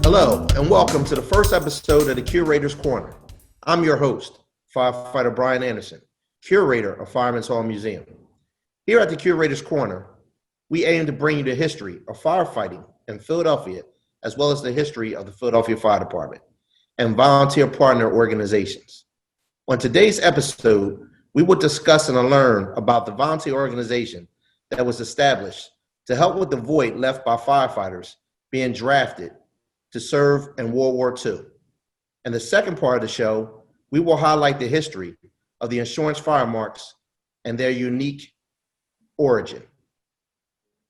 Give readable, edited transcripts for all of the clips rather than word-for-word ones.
Hello, and welcome to the first episode of the Curator's Corner. I'm your host, Firefighter Brian Anderson, curator of Fireman's Hall Museum. Here at the Curator's Corner, we aim to bring you the history of firefighting in Philadelphia, as well as the history of the Philadelphia Fire Department and volunteer partner organizations. On today's episode, we will discuss and learn about the volunteer organization that was established to help with the void left by firefighters being drafted to serve in World War II. In the second part of the show, we will highlight the history of the insurance fire marks and their unique origin.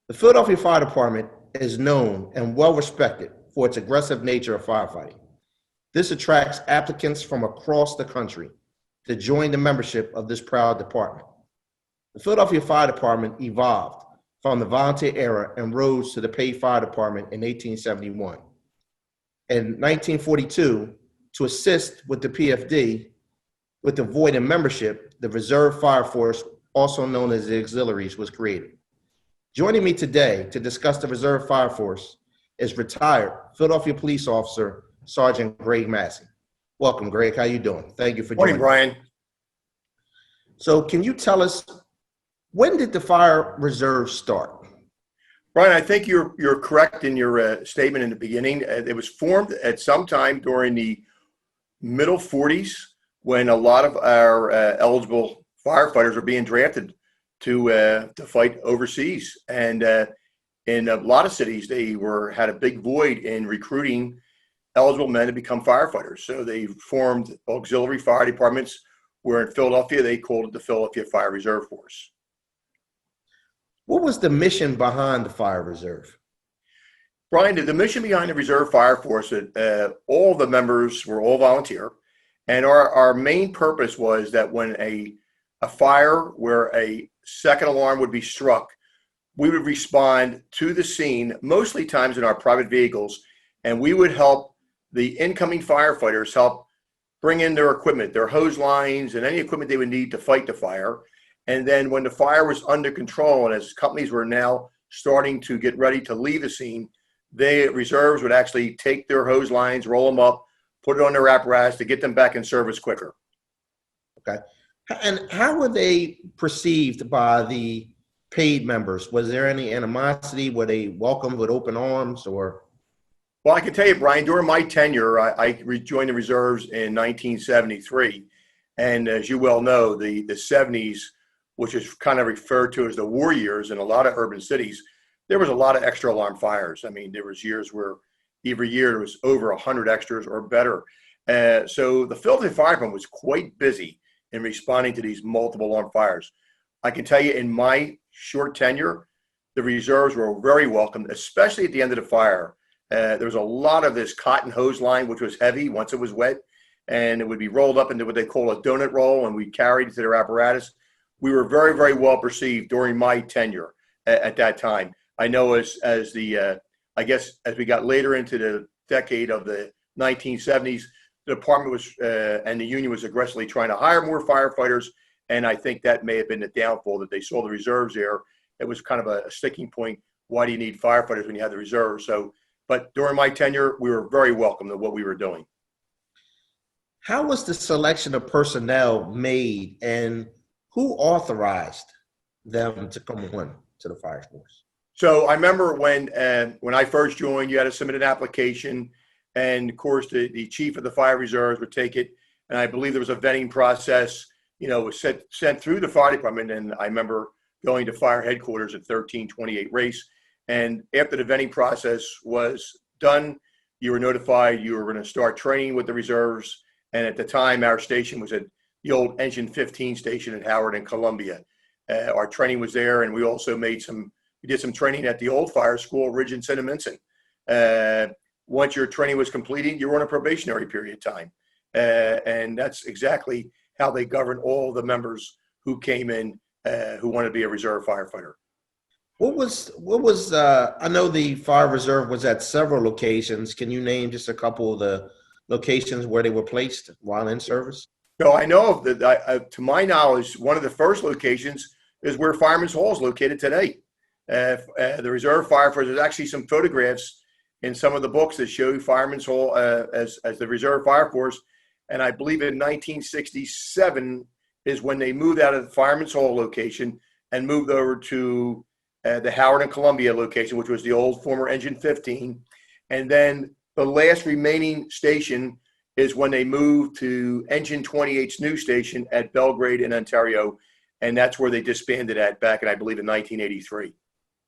The Philadelphia Fire Department is known and well respected for its aggressive nature of firefighting. This attracts applicants from across the country to join the membership of this proud department. The Philadelphia Fire Department evolved from the volunteer era and rose to the paid fire department in 1871. In 1942, to assist with the PFD, with the void in membership, the Reserve Fire Force, also known as the Auxiliaries, was created. Joining me today to discuss the Reserve Fire Force is retired Philadelphia police officer, Sergeant Greg Masi. Welcome, Greg. How you doing? Thank you for joining. Morning, Brian. So can you tell us, when did the Fire Reserve start? Brian, I think you're correct in your statement in the beginning. It was formed at some time during the middle 40s when a lot of our eligible firefighters were being drafted to fight overseas. And in a lot of cities, they had a big void in recruiting eligible men to become firefighters. So they formed auxiliary fire departments, where in Philadelphia, they called it the Philadelphia Fire Reserve Force. What was the mission behind the Fire Reserve? Brian, the mission behind the Reserve Fire Force, all the members were all volunteer. And our main purpose was that when a fire where a second alarm would be struck, we would respond to the scene, mostly times in our private vehicles, and we would help the incoming firefighters help bring in their equipment, their hose lines, and any equipment they would need to fight the fire. And then when the fire was under control, and as companies were now starting to get ready to leave the scene, reserves would actually take their hose lines, roll them up, put it on their apparatus to get them back in service quicker. Okay. And how were they perceived by the paid members? Was there any animosity? Were they welcomed with open arms, or? Well, I can tell you, Brian, during my tenure, I joined the reserves in 1973. And as you well know, the 70s, which is kind of referred to as the war years in a lot of urban cities, there was a lot of extra alarm fires. I mean, there was years where every year there was over 100 extras or better. So the Philadelphia Fire Department was quite busy in responding to these multiple alarm fires. I can tell you in my short tenure, the reserves were very welcome, especially at the end of the fire. There was a lot of this cotton hose line, which was heavy once it was wet, and it would be rolled up into what they call a donut roll, and we carried it to their apparatus. We were very, very well perceived during my tenure at that time. I know as we got later into the decade of the 1970s, the department was and the union was aggressively trying to hire more firefighters, and I think that may have been the downfall, that they saw the reserves there. It was kind of a sticking point. Why do you need firefighters when you have the reserves? But during my tenure, we were very welcome to what we were doing. How was the selection of personnel made, and who authorized them to come on to the fire force? So I remember when I first joined, you had to submit an application, and of course the chief of the fire reserves would take it, and I believe there was a vetting process, was sent through the fire department. And I remember going to fire headquarters at 1328 Race, and after the vetting process was done, you were notified you were going to start training with the reserves. And at the time, our station was at the old Engine 15 station at Howard and Columbia. Our training was there, and we also did some training at the old fire school, Ridge and Cinnaminson. Once your training was completed, you were on a probationary period of time. And that's exactly how they govern all the members who came in who wanted to be a reserve firefighter. What was I know the Fire Reserve was at several locations. Can you name just a couple of the locations where they were placed while in service? No, I know of that. To my knowledge, one of the first locations is where Fireman's Hall is located today. The Reserve Firefighter, there's actually some photographs in some of the books that show Fireman's Hall as the Reserve Fire Force. And I believe in 1967 is when they moved out of the Fireman's Hall location and moved over to the Howard and Columbia location, which was the old former Engine 15. And then the last remaining station is when they moved to Engine 28's new station at Belgrade in Ontario. And that's where they disbanded at back in, I believe, in 1983.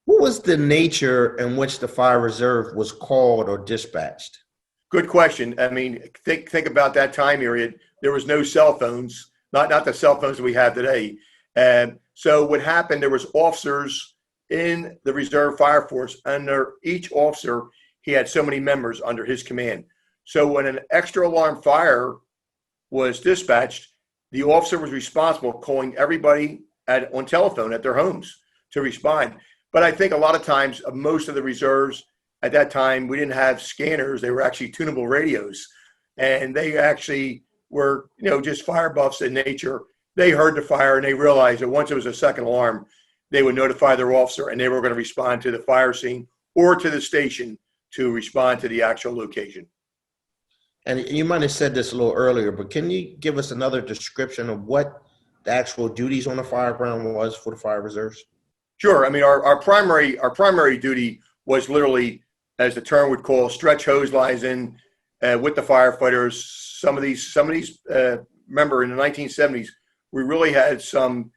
What was the nature in which the Fire Reserve was called or dispatched? Good question. I mean, think about that time period. There was no cell phones, not the cell phones that we have today. And so what happened, there was officers in the Reserve Fire Force. Under each officer, he had so many members under his command. So when an extra alarm fire was dispatched, the officer was responsible calling everybody on telephone at their homes to respond. But I think a lot of times, most of the reserves at that time, we didn't have scanners. They were actually tunable radios. And they actually were, just fire buffs in nature. They heard the fire and they realized that once it was a second alarm, they would notify their officer and they were going to respond to the fire scene or to the station to respond to the actual location. And you might have said this a little earlier, but can you give us another description of what the actual duties on the fire ground was for the fire reserves? Sure. I mean, our primary duty was literally, as the term would call, stretch hose lines in with the firefighters. Some of these, remember in the 1970s, we really had some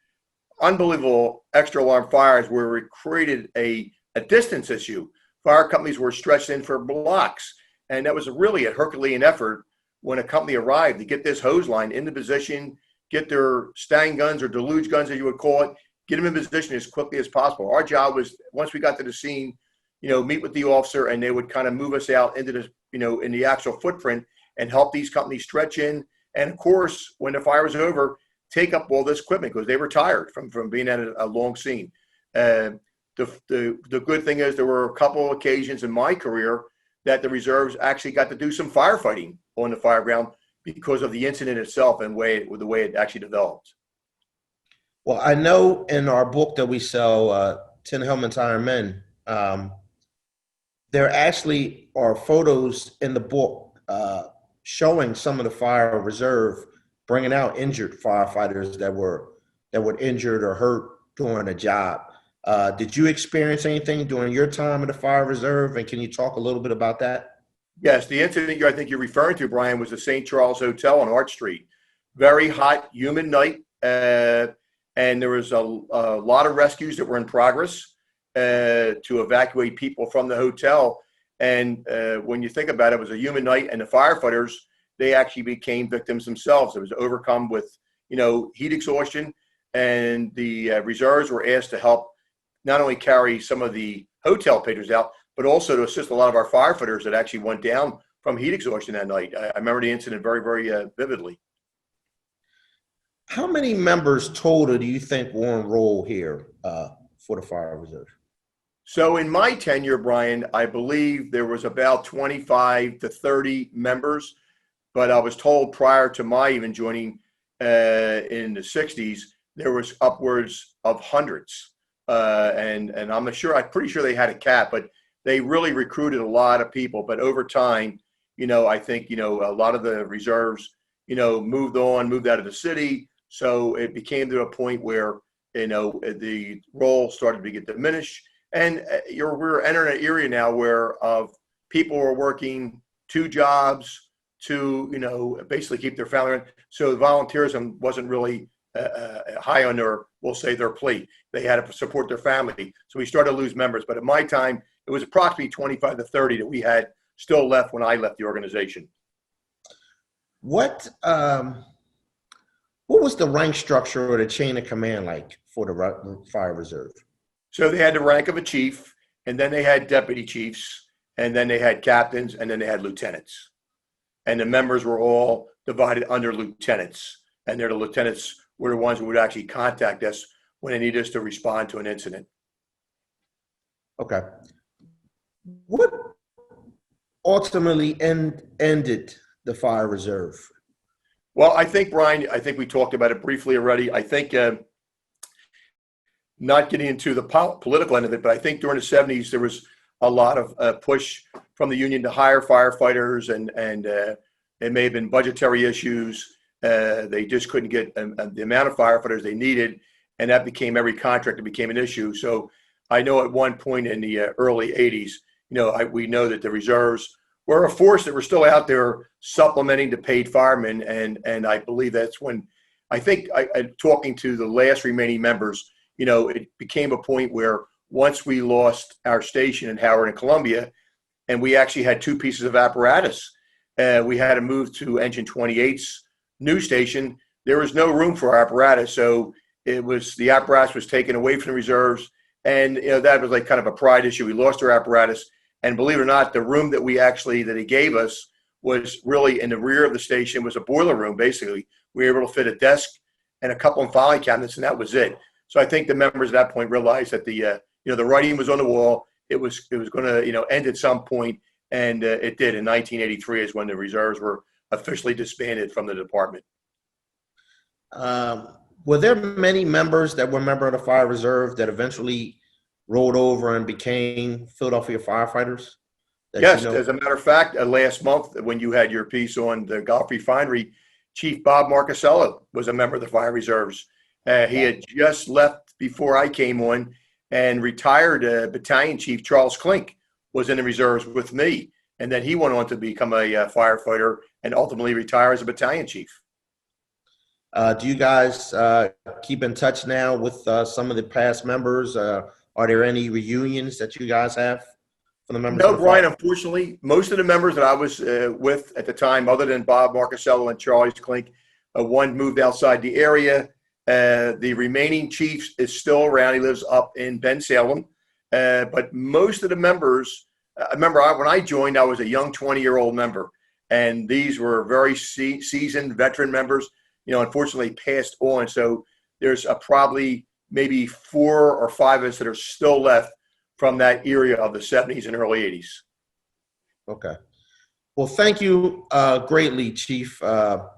unbelievable extra alarm fires where we created a distance issue. Fire companies were stretched in for blocks. And that was really a Herculean effort when a company arrived to get this hose line into position, get their Stang guns or deluge guns, as you would call it, get them in position as quickly as possible. Our job was, once we got to the scene, meet with the officer and they would kind of move us out into the, in the actual footprint and help these companies stretch in. And of course, when the fire was over, take up all this equipment because they were tired from being at a long scene. The good thing is there were a couple of occasions in my career that the reserves actually got to do some firefighting on the fire ground because of the incident itself and the way it actually developed. Well, I know in our book that we sell, 10 Helmets, Iron Men, there actually are photos in the book showing some of the fire reserve bringing out injured firefighters that were injured or hurt during a job. Did you experience anything during your time in the Fire Reserve, and can you talk a little bit about that? Yes, the incident I think you're referring to, Brian, was the St. Charles Hotel on Arch Street. Very hot, humid night, and there was a lot of rescues that were in progress to evacuate people from the hotel. And when you think about it, it was a humid night, and the firefighters, they actually became victims themselves. It was overcome with, heat exhaustion, and the reserves were asked to help not only carry some of the hotel patrons out, but also to assist a lot of our firefighters that actually went down from heat exhaustion that night. I remember the incident very, very vividly. How many members total do you think were on roll here for the Fire Reserve? So in my tenure, Brian, I believe there was about 25 to 30 members, but I was told prior to my even joining in the 60s, there was upwards of hundreds. And I'm pretty sure they had a cap, but they really recruited a lot of people. But over time, I think, a lot of the reserves, moved out of the city. So it became to a point where, the role started to get diminished. And we're entering an area now where people are working two jobs to, basically keep their family around. So volunteerism wasn't really high on their plate. They had to support their family. So we started to lose members. But at my time, it was approximately 25 to 30 that we had still left when I left the organization. What was the rank structure or the chain of command like for the Fire Reserve? So they had the rank of a chief, and then they had deputy chiefs, and then they had captains, and then they had lieutenants. And the members were all divided under lieutenants. And the lieutenants were the ones who would actually contact us when they needed us to respond to an incident. Okay. What ultimately ended the Fire Reserve? Well, I think, Brian, we talked about it briefly already. I think not getting into the political end of it, but I think during the 70s, there was a lot of push from the union to hire firefighters, and it may have been budgetary issues. They just couldn't get the amount of firefighters they needed, and that became every contract. It became an issue. So I know at one point in the early 80s, we know that the reserves were a force that were still out there supplementing the paid firemen, and I believe that's when I think talking to the last remaining members, it became a point where once we lost our station in Howard and Columbia, and we actually had two pieces of apparatus, we had to move to Engine 28's new station. There was no room for our apparatus, so the apparatus was taken away from the reserves, and that was like kind of a pride issue. We lost our apparatus, and believe it or not, the room that he gave us was really in the rear of the station. Was a boiler room basically. We were able to fit a desk and a couple of filing cabinets, and that was it. So I think the members at that point realized that the writing was on the wall. It was going to end at some point, and it did. In 1983 is when the reserves were officially disbanded from the department. Were there many members that were member of the Fire Reserve that eventually rolled over and became Philadelphia firefighters? Yes, as a matter of fact, last month when you had your piece on the Gulf Refinery, Chief Bob Marcasello was a member of the Fire Reserves. He had just left before I came on, and retired Battalion Chief Charles Klink was in the reserves with me, and then he went on to become a firefighter and ultimately retire as a battalion chief. Do you guys keep in touch now with some of the past members? Are there any reunions that you guys have for the members? No, Brian, unfortunately, most of the members that I was with at the time, other than Bob Marcasello and Charlie Klink, one moved outside the area. The remaining chief is still around. He lives up in Ben Salem. But most of the members, I remember when I joined, I was a young 20-year-old member, and these were very seasoned veteran members, unfortunately passed on. So there's probably maybe 4 or 5 of us that are still left from that era of the 70s and early 80s. Okay. Well, thank you greatly, Chief. A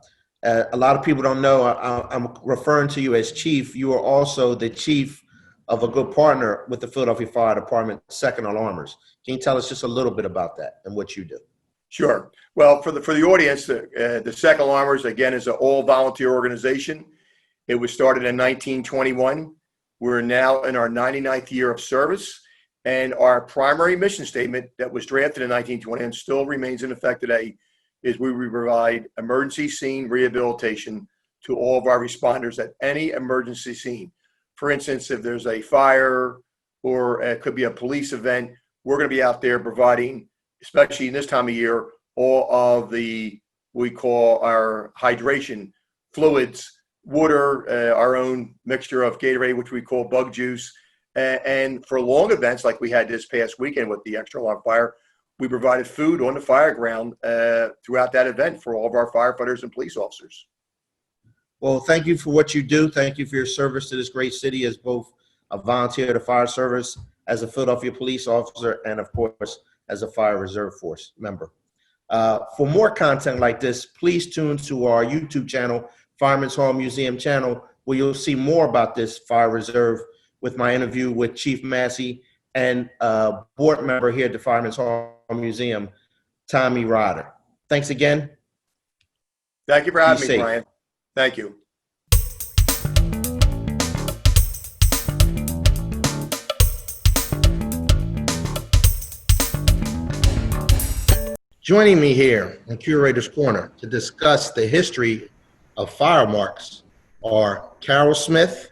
lot of people don't know, I'm referring to you as Chief. You are also the chief of a good partner with the Philadelphia Fire Department, Second Alarmers. Can you tell us just a little bit about that and what you do? Sure. Well, for the audience, the Second Alarmers, again, is an all-volunteer organization. It was started in 1921. We're now in our 99th year of service, and our primary mission statement that was drafted in 1920 and still remains in effect today is we provide emergency scene rehabilitation to all of our responders at any emergency scene. For instance, if there's a fire or it could be a police event, we're going to be out there providing, especially in this time of year, all of we call our hydration fluids, water, our own mixture of Gatorade, which we call bug juice. And for long events like we had this past weekend with the Extra Long Fire, we provided food on the fire ground throughout that event for all of our firefighters and police officers. Well, thank you for what you do. Thank you for your service to this great city as both a volunteer to the fire service, as a Philadelphia police officer, and of course, as a Fire Reserve Force member. For more content like this, please tune to our YouTube channel, Fireman's Hall Museum channel, where you'll see more about this Fire Reserve with my interview with Chief Masi and board member here at the Fireman's Hall Museum, Tommy Ryder. Thanks again. Thank you for having me, Brian. Thank you. Joining me here in Curator's Corner to discuss the history of fire marks are Carol Smith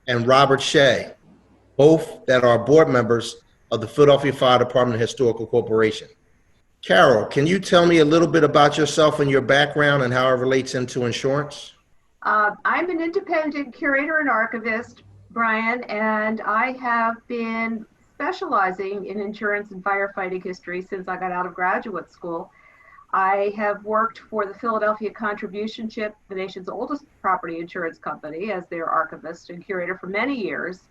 and Robert Shea, both that are board members of the Philadelphia Fire Department Historical Corporation. Carol, can you tell me a little bit about yourself and your background and how it relates into insurance? I'm an independent curator and archivist, Brian, and I have been specializing in insurance and firefighting history since I got out of graduate school. I have worked for the Philadelphia Contribution Ship, the nation's oldest property insurance company, as their archivist and curator for many years.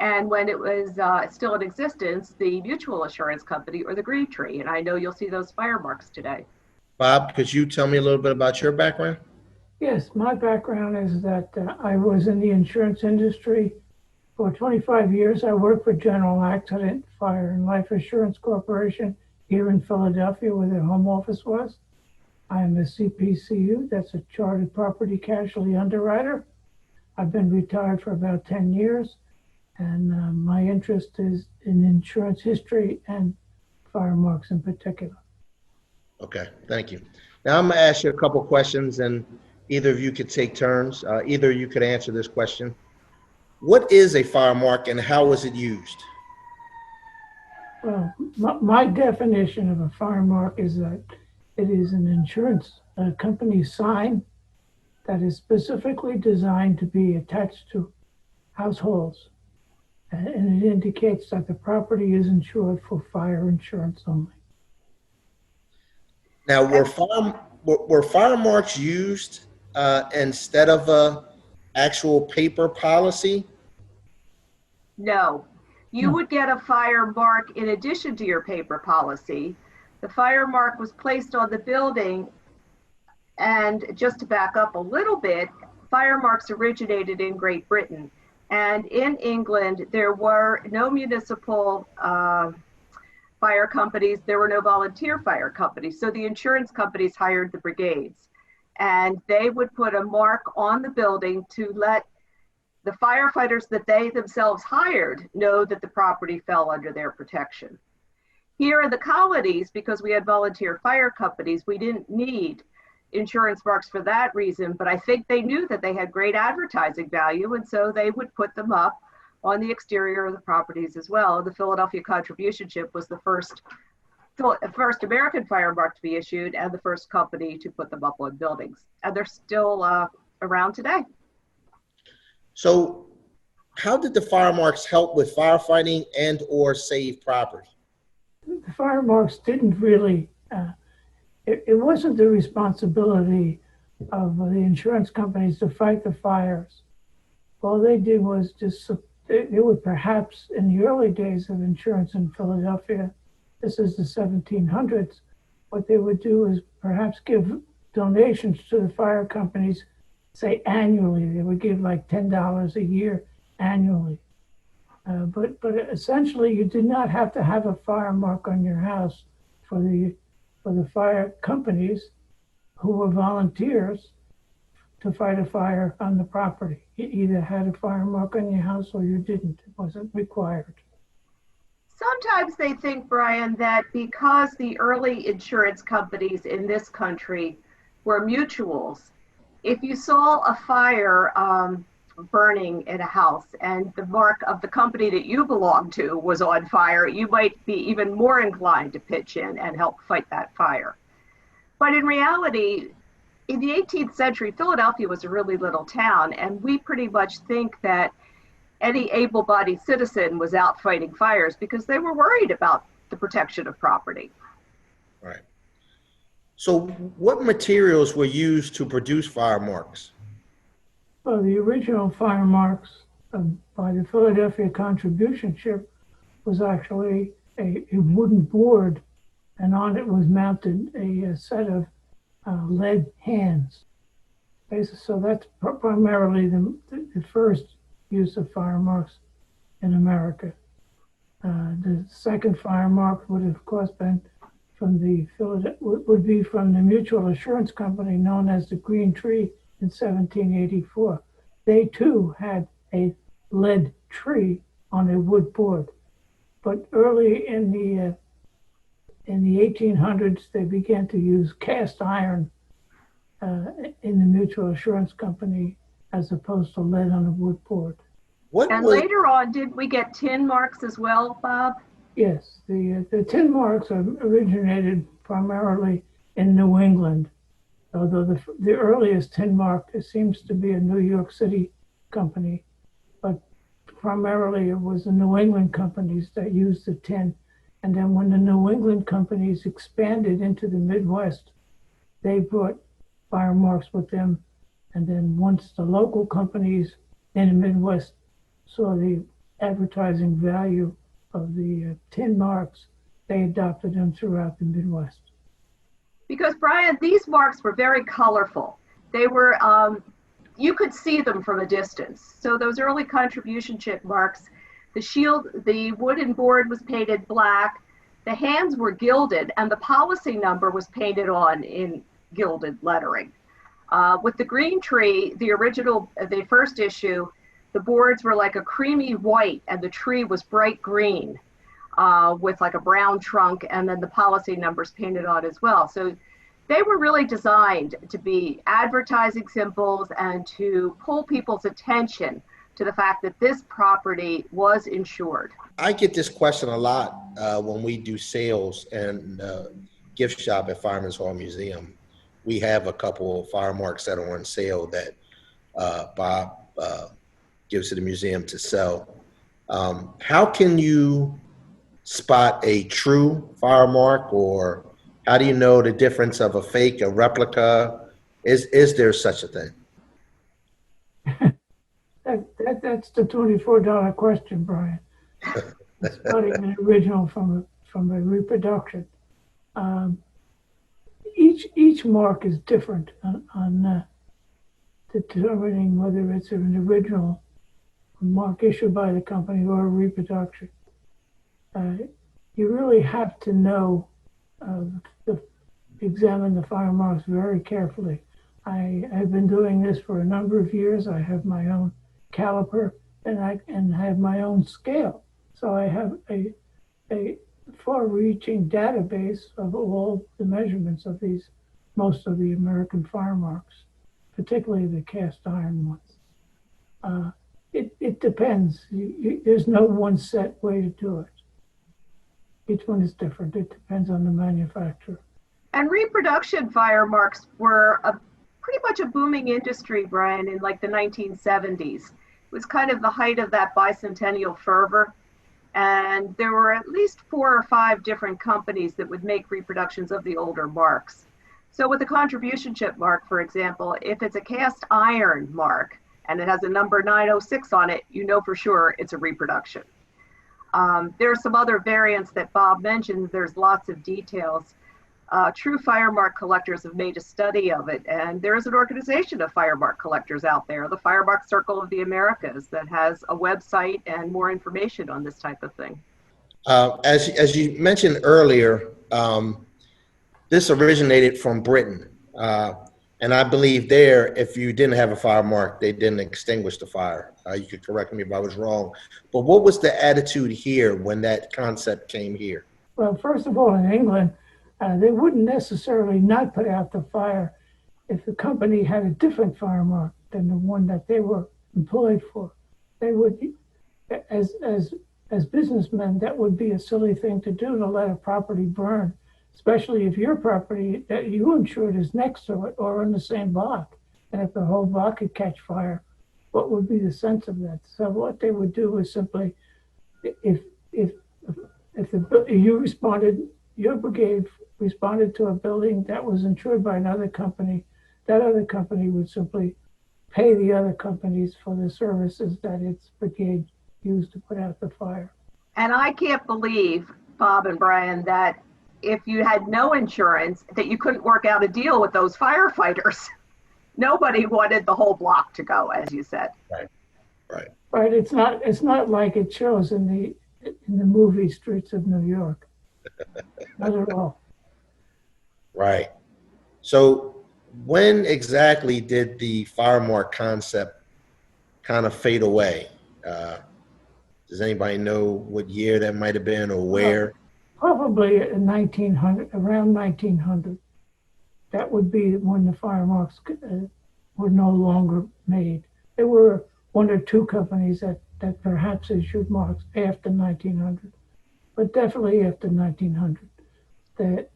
And when it was still in existence, the Mutual Assurance Company, or the Green Tree. And I know you'll see those fire marks today. Bob, could you tell me a little bit about your background? Yes, my background is that I was in the insurance industry For 25 years, I worked for General Accident, Fire, and Life Assurance Corporation here in Philadelphia, where their home office was. I am a CPCU, that's a Chartered Property Casualty Underwriter. I've been retired for about 10 years, and my interest is in insurance history and fire marks in particular. Okay, thank you. Now I'm gonna ask you a couple questions, and either of you could take turns. Either you could answer this question. What is a fire mark and how is it used? Well, my definition of a fire mark is that it is an insurance company sign that is specifically designed to be attached to households. And it indicates that the property is insured for fire insurance only. Now, were fire marks used instead of a actual paper policy? No, you would get a fire mark in addition to your paper policy. The fire mark was placed on the building, and just to back up a little bit, fire marks originated in Great Britain. And in England, there were no municipal fire companies, there were no volunteer fire companies. So the insurance companies hired the brigades, and they would put a mark on the building to let the firefighters that they themselves hired know that the property fell under their protection. Here in the colonies, because we had volunteer fire companies, we didn't need insurance marks for that reason, but I think they knew that they had great advertising value, and so they would put them up on the exterior of the properties as well. The Philadelphia Contribution Ship was the first American fire mark to be issued and the first company to put them up on buildings. And they're still around today. So how did the fire marks help with firefighting and or save property? The fire marks didn't really, it wasn't the responsibility of the insurance companies to fight the fires. All they did was just, they would perhaps, in the early days of insurance in Philadelphia, this is the 1700s, what they would do is perhaps give donations to the fire companies, say annually. They would give like $10 a year annually. But essentially, you did not have to have a fire mark on your house for the fire companies who were volunteers to fight a fire on the property. You either had a fire mark on your house or you didn't. It wasn't required. Sometimes they think, Brian, that because the early insurance companies in this country were mutuals, if you saw a fire burning in a house and the mark of the company that you belonged to was on fire, you might be even more inclined to pitch in and help fight that fire. But in reality, in the 18th century, Philadelphia was a really little town, and we pretty much think that any able-bodied citizen was out fighting fires because they were worried about the protection of property. Right. So what materials were used to produce fire marks? Well, the original fire marks by the Philadelphia Contribution Ship was actually a wooden board, and on it was mounted a set of lead hands. So that's primarily the first use of fire marks in America. The second fire mark would have, of course, been from the Mutual Assurance Company known as the Green Tree in 1784. They too had a lead tree on a wood board. But early in the 1800s, they began to use cast iron in the Mutual Assurance Company as opposed to lead on a wood board. Later on, did we get tin marks as well, Bob? Yes, the tin marks originated primarily in New England, although the earliest tin mark seems to be a New York City company, but primarily it was the New England companies that used the tin. And then when the New England companies expanded into the Midwest, they brought fire marks with them. And then once the local companies in the Midwest saw the advertising value of the tin marks, they adopted them throughout the Midwest. Because, Brian, these marks were very colorful. They were you could see them from a distance. So those early contribution chip marks, the shield, the wooden board was painted black, the hands were gilded, and the policy number was painted on in gilded lettering. With the green tree, the first issue, the boards were like a creamy white and the tree was bright green with like a brown trunk, and then the policy numbers painted on as well. So they were really designed to be advertising symbols and to pull people's attention to the fact that this property was insured. I get this question a lot when we do sales and gift shop at Fireman's Hall Museum. We have a couple of fire marks that are on sale that Bob gives to the museum to sell. How can you spot a true fire mark, or how do you know the difference of a fake, a replica? Is there such a thing? That's the $24 question, Brian. Spotting an original from a reproduction. Each mark is different on determining whether it's an original mark issued by the company or a reproduction. You really have to know, examine the fire marks very carefully. I've been doing this for a number of years. I have my own caliper and I have my own scale. So I have a far-reaching database of all the measurements of most of the American fire marks, particularly the cast iron ones. It depends. There's no one set way to do it. Each one is different. It depends on the manufacturer. And reproduction fire marks were pretty much a booming industry, Brian, in like the 1970s. It was kind of the height of that bicentennial fervor. And there were at least 4 or 5 different companies that would make reproductions of the older marks. So with a contribution chip mark, for example, if it's a cast iron mark and it has a number 906 on it, you know for sure it's a reproduction. There are some other variants that Bob mentioned. There's lots of details. True fire mark collectors have made a study of it, and there is an organization of fire mark collectors out there, the Fire Mark Circle of the Americas, that has a website and more information on this type of thing. As you mentioned earlier, this originated from Britain, and I believe there, if you didn't have a fire mark, they didn't extinguish the fire. You could correct me if I was wrong, but what was the attitude here when that concept came here? Well, first of all, in England, they wouldn't necessarily not put out the fire if the company had a different fire mark than the one that they were employed for. They would, as businessmen, that would be a silly thing to do, to let a property burn, especially if your property that you insured is next to it or in the same block. And if the whole block could catch fire, what would be the sense of that? So what they would do is simply, if your brigade responded to a building that was insured by another company, that other company would simply pay the other companies for the services that its brigade used to put out the fire. And I can't believe, Bob and Brian, that if you had no insurance, that you couldn't work out a deal with those firefighters. Nobody wanted the whole block to go, as you said. Right. It's not like it shows in the movie streets of New York. Not at all. Right. So when exactly did the fire mark concept kind of fade away? Does anybody know what year that might have been or where? Probably in 1900, around 1900. That would be when the fire marks were no longer made. There were 1 or 2 companies that perhaps issued marks after 1900, but definitely after 1900. The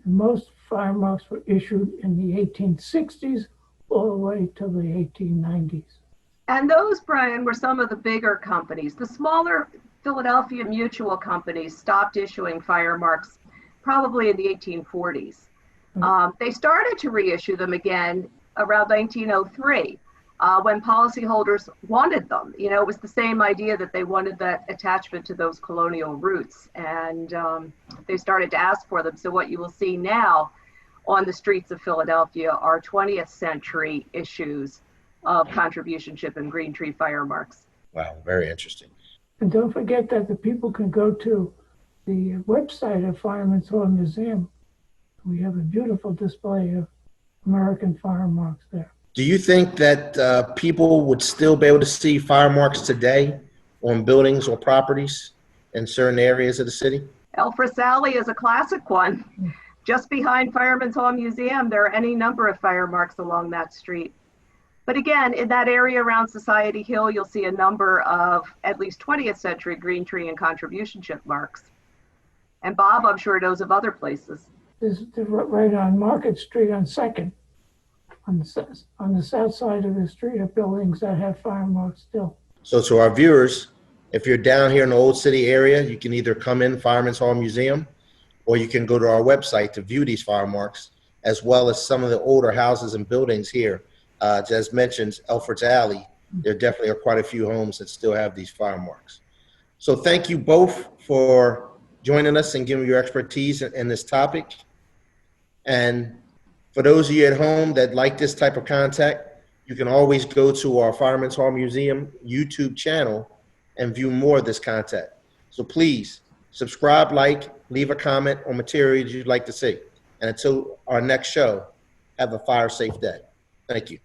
most fire marks were issued in the 1860s all the way to the 1890s. And those, Brian, were some of the bigger companies. The smaller Philadelphia mutual companies stopped issuing fire marks probably in the 1840s. They started to reissue them again around 1903 when policyholders wanted them. You know, it was the same idea that they wanted that attachment to those colonial roots, and they started to ask for them. So what you will see now on the streets of Philadelphia are 20th century issues of contribution ship and green tree fire marks. Wow, very interesting. And don't forget that the people can go to the website of Fireman's Hall Museum. We have a beautiful display of American fire marks there. Do you think that people would still be able to see fire marks today on buildings or properties in certain areas of the city? Elfreth's Alley is a classic one. Just behind Fireman's Hall Museum, there are any number of fire marks along that street. But again, in that area around Society Hill, you'll see a number of at least 20th century green tree and contribution ship marks. And Bob, I'm sure, knows of other places. There's right on Market Street on 2nd. On the south side of the street are buildings that have fire marks still. So to our viewers, if you're down here in the Old City area, you can either come in Fireman's Hall Museum, or you can go to our website to view these fire marks, as well as some of the older houses and buildings here. As mentioned, Elfreth's Alley, there definitely are quite a few homes that still have these fire marks. So thank you both for joining us and giving your expertise in this topic. And for those of you at home that like this type of content, you can always go to our Fireman's Hall Museum YouTube channel and view more of this content. So please subscribe, like, leave a comment on materials you'd like to see. And until our next show, have a fire safe day. Thank you.